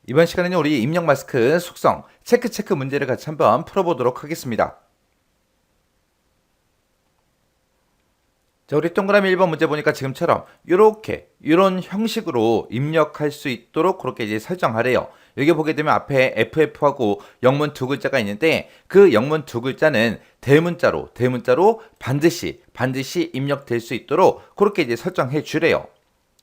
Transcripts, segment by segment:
이번 시간에는 우리 입력 마스크 속성 체크 문제를 같이 한번 풀어보도록 하겠습니다. 자, 우리 동그라미 1번 문제 보니까 지금처럼 이런 형식으로 입력할 수 있도록 그렇게 이제 설정하래요. 여기 보게 되면 앞에 FF하고 영문 두 글자가 있는데 그 영문 두 글자는 대문자로 반드시 입력될 수 있도록 그렇게 이제 설정해 주래요.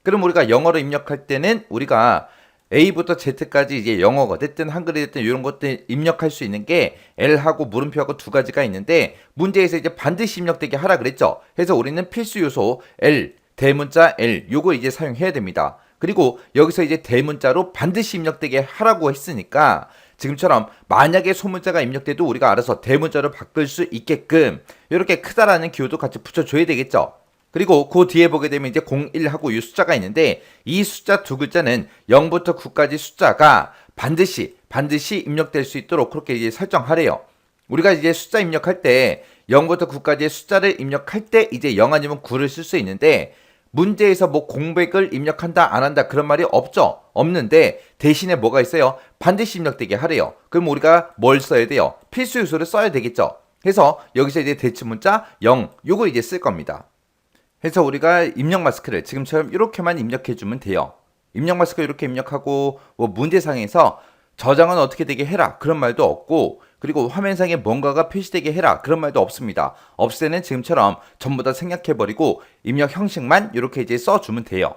그럼 우리가 영어로 입력할 때는 우리가 A부터 Z까지 이제 영어가 됐든 한글이 됐든 이런 것들 입력할 수 있는 게 L하고 물음표하고 두 가지가 있는데 문제에서 이제 반드시 입력되게 하라 그랬죠. 그래서 우리는 필수 요소 L, 대문자 L 요거 이제 사용해야 됩니다. 그리고 여기서 이제 대문자로 반드시 입력되게 하라고 했으니까 지금처럼 만약에 소문자가 입력돼도 우리가 알아서 대문자로 바꿀 수 있게끔 이렇게 크다라는 기호도 같이 붙여줘야 되겠죠. 그리고 그 뒤에 보게 되면 이제 01하고 이 숫자가 있는데 이 숫자 두 글자는 0부터 9까지 숫자가 반드시 입력될 수 있도록 그렇게 이제 설정하래요. 우리가 이제 숫자 입력할 때 0부터 9까지의 숫자를 입력할 때 이제 0 아니면 9를 쓸 수 있는데 문제에서 뭐 공백을 입력한다 안 한다 그런 말이 없죠. 없는데 대신에 뭐가 있어요? 반드시 입력되게 하래요. 그럼 우리가 뭘 써야 돼요? 필수 요소를 써야 되겠죠. 그래서 여기서 이제 대치문자 0 요거 이제 쓸 겁니다. 해서 우리가 입력 마스크를 지금처럼 이렇게만 입력해주면 돼요. 입력 마스크 이렇게 입력하고 뭐 문제상에서 저장은 어떻게 되게 해라 그런 말도 없고 그리고 화면상에 뭔가가 표시되게 해라 그런 말도 없습니다. 없을 때는 지금처럼 전부 다 생략해버리고 입력 형식만 이렇게 이제 써주면 돼요.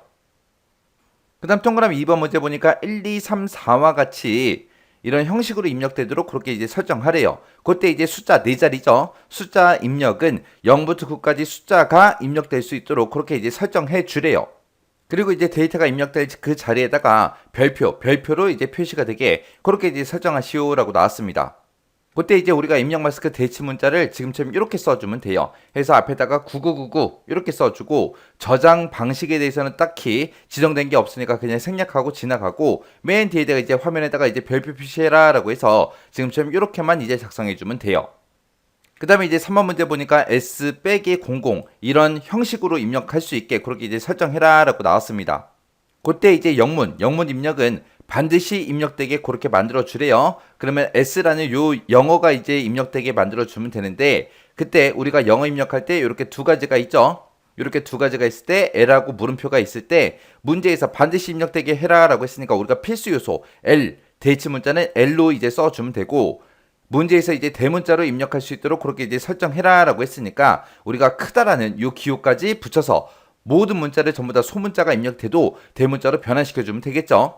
그 다음 동그라미 2번 문제 보니까 1, 2, 3, 4와 같이 이런 형식으로 입력되도록 그렇게 이제 설정하래요. 그때 이제 숫자 4자리죠. 숫자 입력은 0부터 9까지 숫자가 입력될 수 있도록 그렇게 이제 설정해 주래요. 그리고 이제 데이터가 입력될 그 자리에다가 별표로 이제 표시가 되게 그렇게 이제 설정하시오라고 나왔습니다. 그때 이제 우리가 입력 마스크 대치 문자를 지금처럼 이렇게 써주면 돼요. 해서 앞에다가 9999 이렇게 써주고 저장 방식에 대해서는 딱히 지정된 게 없으니까 그냥 생략하고 지나가고 맨 뒤에다가 이제 화면에다가 이제 별표 표시해라라고 해서 지금처럼 이렇게만 이제 작성해주면 돼요. 그 다음에 이제 3번 문제 보니까 S-00 이런 형식으로 입력할 수 있게 그렇게 이제 설정해라라고 나왔습니다. 그때 이제 영문 입력은 반드시 입력되게 그렇게 만들어 주래요. 그러면 S라는 요 영어가 이제 입력되게 만들어 주면 되는데 그때 우리가 영어 입력할 때 이렇게 두 가지가 있죠. 이렇게 두 가지가 있을 때 L하고 물음표가 있을 때 문제에서 반드시 입력되게 해라라고 했으니까 우리가 필수 요소 L 대치 문자는 L로 이제 써주면 되고 문제에서 이제 대문자로 입력할 수 있도록 그렇게 이제 설정해라라고 했으니까 우리가 크다라는 요 기호까지 붙여서 모든 문자를 전부 다 소문자가 입력돼도 대문자로 변환시켜주면 되겠죠.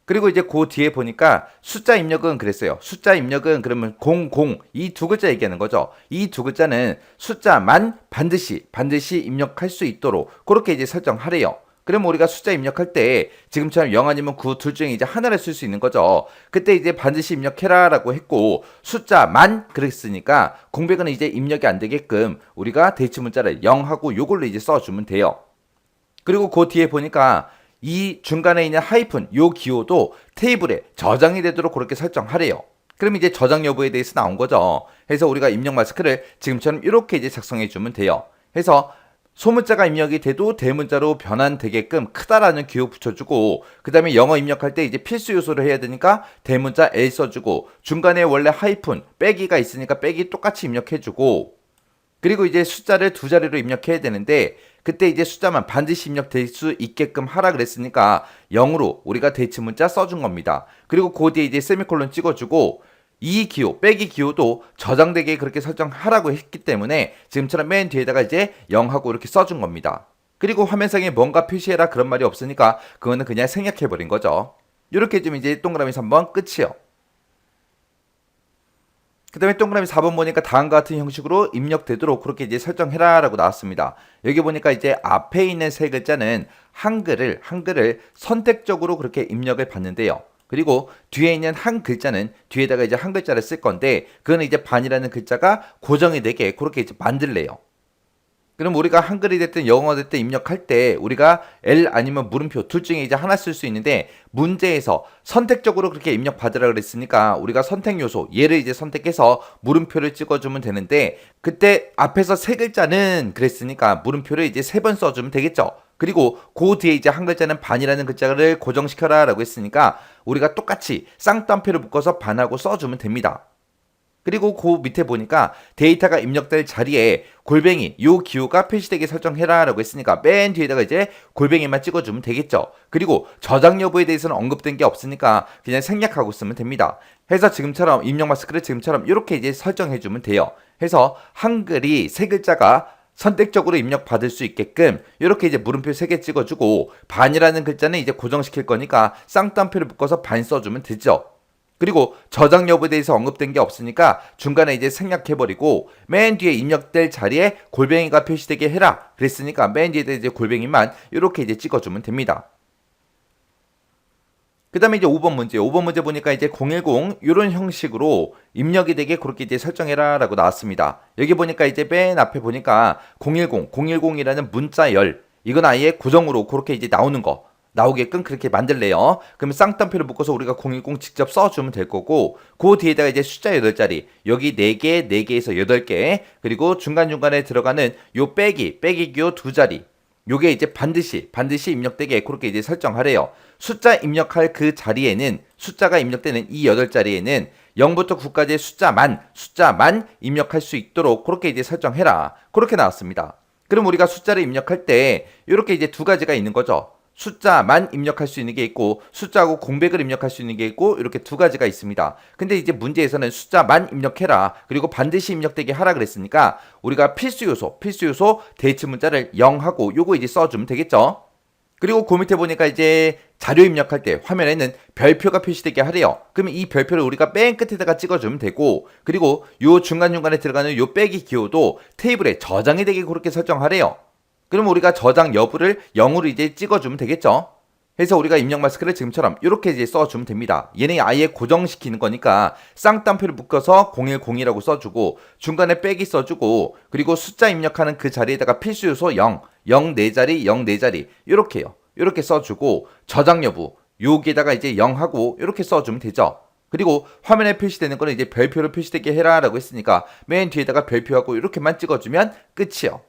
그리고 이제 그 뒤에 보니까 숫자 입력은 그랬어요. 숫자 입력은 그러면 00 이 두 글자 얘기하는 거죠. 이 두 글자는 숫자만 반드시 입력할 수 있도록 그렇게 이제 설정하래요. 그러면 우리가 숫자 입력할 때 지금처럼 0 아니면 9 둘 중에 이제 하나를 쓸 수 있는 거죠. 그때 이제 반드시 입력해라라고 했고 숫자만 그랬으니까 공백은 이제 입력이 안 되게끔 우리가 대치 문자를 0하고 요걸로 이제 써주면 돼요. 그리고 그 뒤에 보니까 이 중간에 있는 하이픈 요 기호도 테이블에 저장이 되도록 그렇게 설정하래요. 그럼 이제 저장 여부에 대해서 나온 거죠. 그래서 우리가 입력 마스크를 지금처럼 이렇게 이제 작성해 주면 돼요. 해서 소문자가 입력이 돼도 대문자로 변환되게끔 크다라는 기호 붙여주고 그 다음에 영어 입력할 때 이제 필수 요소를 해야 되니까 대문자 L 써주고 중간에 원래 하이픈 빼기가 있으니까 빼기 똑같이 입력해주고 그리고 이제 숫자를 두 자리로 입력해야 되는데 그때 이제 숫자만 반드시 입력될 수 있게끔 하라 그랬으니까 0으로 우리가 대치 문자 써준 겁니다. 그리고 그 뒤에 이제 세미콜론 찍어주고 이 기호, 빼기 기호도 저장되게 그렇게 설정하라고 했기 때문에 지금처럼 맨 뒤에다가 이제 0하고 이렇게 써준 겁니다. 그리고 화면상에 뭔가 표시해라 그런 말이 없으니까 그거는 그냥 생략해버린 거죠. 이렇게 좀 이제 동그라미 3번 끝이요. 그 다음에 동그라미 4번 보니까 다음과 같은 형식으로 입력되도록 그렇게 이제 설정해라 라고 나왔습니다. 여기 보니까 이제 앞에 있는 세 글자는 한글을 선택적으로 그렇게 입력을 받는데요. 그리고 뒤에 있는 한 글자는 뒤에다가 이제 한 글자를 쓸 건데 그거는 이제 반이라는 글자가 고정이 되게 그렇게 이제 만들래요. 그럼 우리가 한글이 됐든 영어가 됐든 입력할 때 우리가 L 아니면 물음표 둘 중에 이제 하나 쓸 수 있는데 문제에서 선택적으로 그렇게 입력 받으라 그랬으니까 우리가 선택 요소 얘를 이제 선택해서 물음표를 찍어주면 되는데 그때 앞에서 세 글자는 그랬으니까 물음표를 이제 3번 써주면 되겠죠. 그리고 그 뒤에 이제 한 글자는 반이라는 글자를 고정시켜라 라고 했으니까 우리가 똑같이 쌍따옴표를 묶어서 반하고 써주면 됩니다. 그리고 그 밑에 보니까 데이터가 입력될 자리에 골뱅이 요 기호가 표시되게 설정해라 라고 했으니까 맨 뒤에다가 이제 골뱅이만 찍어주면 되겠죠. 그리고 저장 여부에 대해서는 언급된 게 없으니까 그냥 생략하고 쓰면 됩니다. 해서 지금처럼 입력 마스크를 지금처럼 이렇게 이제 설정해주면 돼요. 해서 한글이 세 글자가 선택적으로 입력받을 수 있게끔 이렇게 이제 물음표 3개 찍어주고 반이라는 글자는 이제 고정시킬 거니까 쌍따옴표를 묶어서 반 써주면 되죠. 그리고 저장 여부에 대해서 언급된 게 없으니까 중간에 이제 생략해버리고 맨 뒤에 입력될 자리에 골뱅이가 표시되게 해라 그랬으니까 맨 뒤에 이제 골뱅이만 이렇게 이제 찍어주면 됩니다. 그 다음에 이제 5번 문제 보니까 이제 010 이런 형식으로 입력이 되게 그렇게 이제 설정해라 라고 나왔습니다. 여기 보니까 이제 맨 앞에 보니까 010이라는 문자열 이건 아예 고정으로 그렇게 이제 나오는 거 나오게끔 그렇게 만들래요. 그러면 쌍따옴표를 묶어서 우리가 010 직접 써주면 될 거고 그 뒤에다가 이제 숫자 8자리 여기 4개, 4개에서 8개 그리고 중간중간에 들어가는 요 빼기 기호 2자리 요게 이제 반드시 입력되게 그렇게 이제 설정하래요. 숫자 입력할 그 자리에는 숫자가 입력되는 이 8자리에는 0부터 9까지의 숫자만 입력할 수 있도록 그렇게 이제 설정해라. 그렇게 나왔습니다. 그럼 우리가 숫자를 입력할 때 이렇게 이제 두 가지가 있는 거죠. 숫자만 입력할 수 있는 게 있고 숫자하고 공백을 입력할 수 있는 게 있고 이렇게 두 가지가 있습니다. 근데 이제 문제에서는 숫자만 입력해라 그리고 반드시 입력되게 하라 그랬으니까 우리가 필수 요소 대체 문자를 0하고 요거 이제 써주면 되겠죠. 그리고 그 밑에 보니까 이제 자료 입력할 때 화면에는 별표가 표시되게 하래요. 그러면 이 별표를 우리가 맨 끝에다가 찍어주면 되고 그리고 요 중간중간에 들어가는 요 빼기 기호도 테이블에 저장이 되게 그렇게 설정하래요. 그럼 우리가 저장 여부를 0으로 이제 찍어주면 되겠죠. 그래서 우리가 입력 마스크를 지금처럼 이렇게 이제 써주면 됩니다. 얘네 아예 고정시키는 거니까 쌍따옴표를 묶어서 010이라고 써주고 중간에 빼기 써주고 그리고 숫자 입력하는 그 자리에다가 필수 요소 0, 4자리 이렇게요. 이렇게 써주고 저장 여부 여기에다가 이제 0하고 이렇게 써주면 되죠. 그리고 화면에 표시되는 거는 이제 별표로 표시되게 해라 라고 했으니까 맨 뒤에다가 별표하고 이렇게만 찍어주면 끝이요.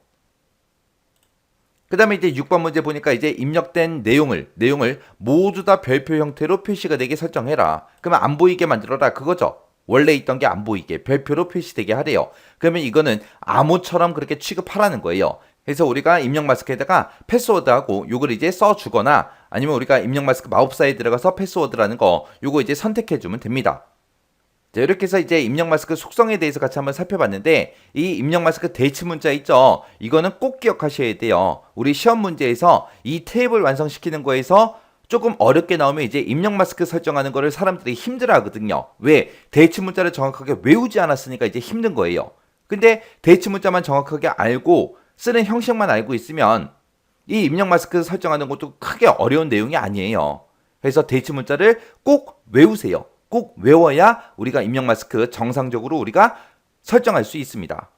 그 다음에 이제 6번 문제 보니까 이제 입력된 내용을 모두 다 별표 형태로 표시가 되게 설정해라. 그러면 안 보이게 만들어라 그거죠. 원래 있던 게 안 보이게 별표로 표시되게 하래요. 그러면 이거는 암호처럼 그렇게 취급하라는 거예요. 그래서 우리가 입력 마스크에다가 패스워드하고 요걸 이제 써주거나 아니면 우리가 입력 마스크 마법사에 들어가서 패스워드라는 거 요거 이제 선택해주면 됩니다. 자, 이렇게 해서 이제 입력 마스크 속성에 대해서 같이 한번 살펴봤는데 이 입력 마스크 대치 문자 있죠? 이거는 꼭 기억하셔야 돼요. 우리 시험 문제에서 이 테이블 완성시키는 거에서 조금 어렵게 나오면 이제 입력 마스크 설정하는 거를 사람들이 힘들어 하거든요. 왜? 대치 문자를 정확하게 외우지 않았으니까 이제 힘든 거예요. 근데 대치 문자만 정확하게 알고 쓰는 형식만 알고 있으면 이 입력 마스크 설정하는 것도 크게 어려운 내용이 아니에요. 그래서 대치 문자를 꼭 외우세요. 꼭 외워야 우리가 입력 마스크 정상적으로 우리가 설정할 수 있습니다.